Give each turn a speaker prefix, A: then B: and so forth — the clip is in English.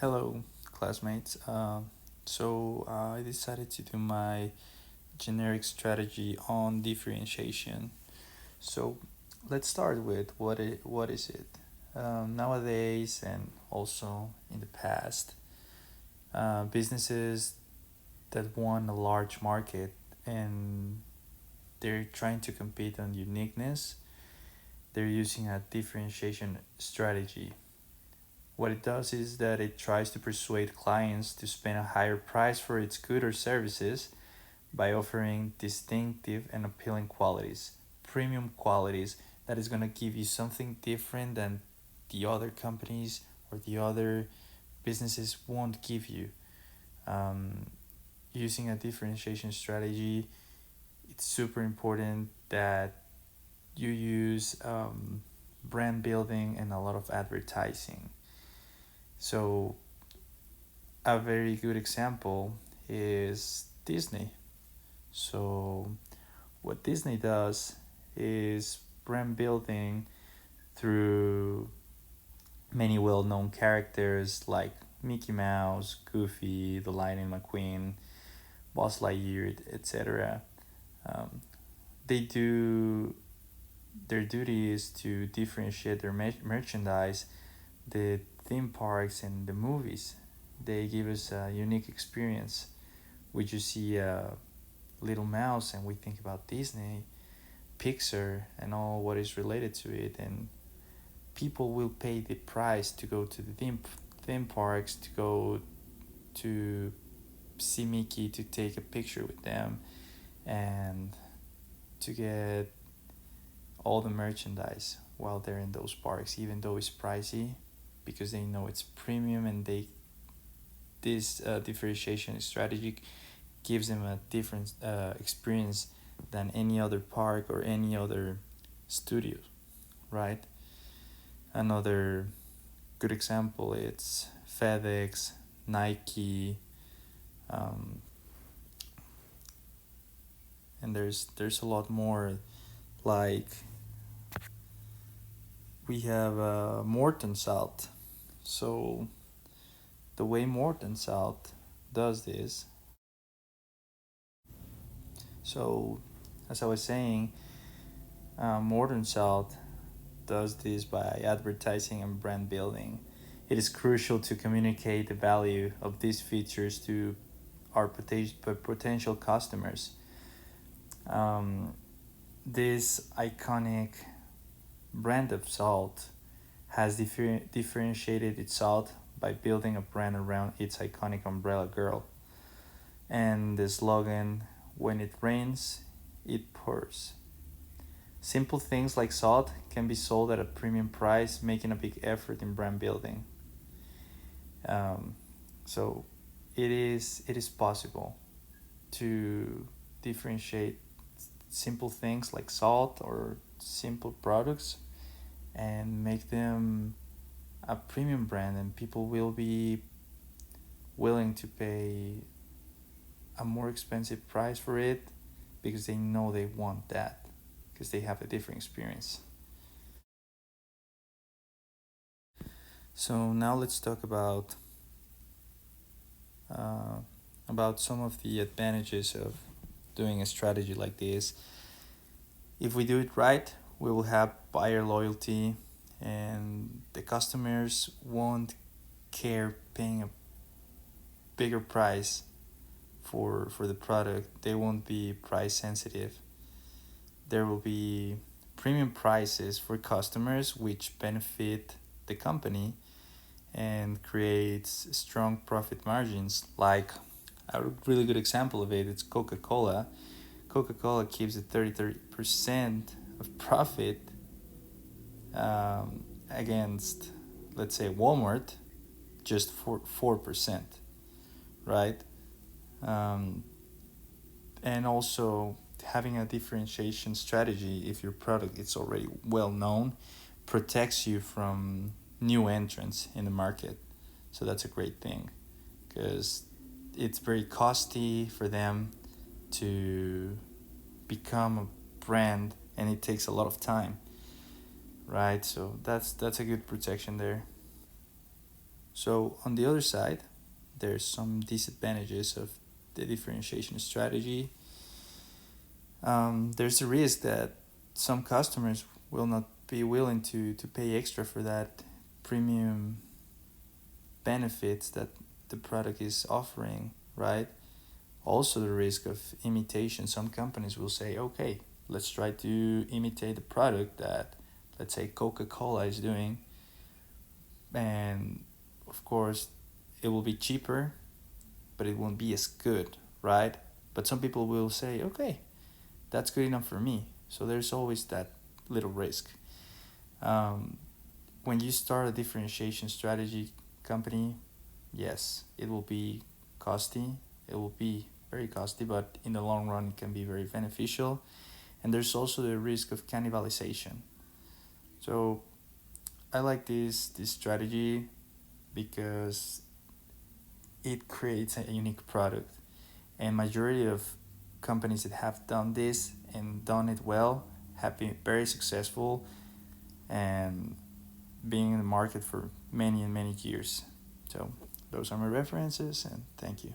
A: Hello, classmates. I decided to do my generic strategy on differentiation. So let's start with what is it? Nowadays and also in the past, businesses that won a large market and they're trying to compete on uniqueness, they're using a differentiation strategy. What it does is that it tries to persuade clients to spend a higher price for its goods or services by offering distinctive and appealing qualities, premium qualities that is going to give you something different than the other companies or the other businesses won't give you. Um, Using a differentiation strategy, it's super important that you use brand building and a lot of advertising. So a very good example is Disney. So, what Disney does is brand building through many well known characters like Mickey Mouse, Goofy, the Lightning McQueen, Buzz Lightyear, etc. Um, they do their duty is to differentiate their merchandise, the theme parks, and the movies. They give us a unique experience. We just see a little mouse and we think about Disney, Pixar, and all what is related to it, and people will pay the price to go to the theme parks, to go to see Mickey, to take a picture with them, and to get all the merchandise while they're in those parks, even though it's pricey, because they know it's premium and they this differentiation strategy gives them a different experience than any other park or any other studio, right? Another good example it's FedEx, Nike, um, and there's a lot more. Like we have Morton Salt. So the way Morton Salt does this, so as I was saying, Morton Salt does this by advertising and brand building. It is crucial to communicate the value of these features to our potential customers. Um, this iconic brand of salt has differentiated its salt by building a brand around its iconic umbrella girl. And the slogan, when it rains, it pours. Simple things like salt can be sold at a premium price, making a big effort in brand building. Um, so it is possible to differentiate simple things like salt or simple products and make them a premium brand, and people will be willing to pay a more expensive price for it because they know they want that because they have a different experience. So now let's talk uh, about some of the advantages of doing a strategy like this. If we do it right, we will have buyer loyalty, and the customers won't care paying a bigger price for the product. They won't be price sensitive. There will be premium prices for customers, which benefit the company and creates strong profit margins. Like a really good example of it, it's Coca-Cola. Coca-Cola keeps a 30% of profit against, let's say, Walmart, just for 4%, right? Um, and also having a differentiation strategy, if your product is already well known, protects you from new entrants in the market. So that's a great thing because it's very costly for them to become a brand, and it takes a lot of time, right? So that's a good protection there. So on the other side, there's some disadvantages of the differentiation strategy. There's a risk that some customers will not be willing to pay extra for that premium benefits that the product is offering, right? Also, the risk of imitation. Some companies will say, okay, let's try to imitate the product that, let's say, Coca Cola is doing. And of course, it will be cheaper, but it won't be as good, right? But some people will say, okay, that's good enough for me. So there's always that little risk. Um, when you start a differentiation strategy company, yes, it will be costly. It will be very costly, but in the long run, it can be very beneficial. And there's also the risk of cannibalization. So I like this strategy because it creates a unique product. And majority of companies that have done this and done it well have been very successful and being in the market for many and many years. So those are my references, and thank you.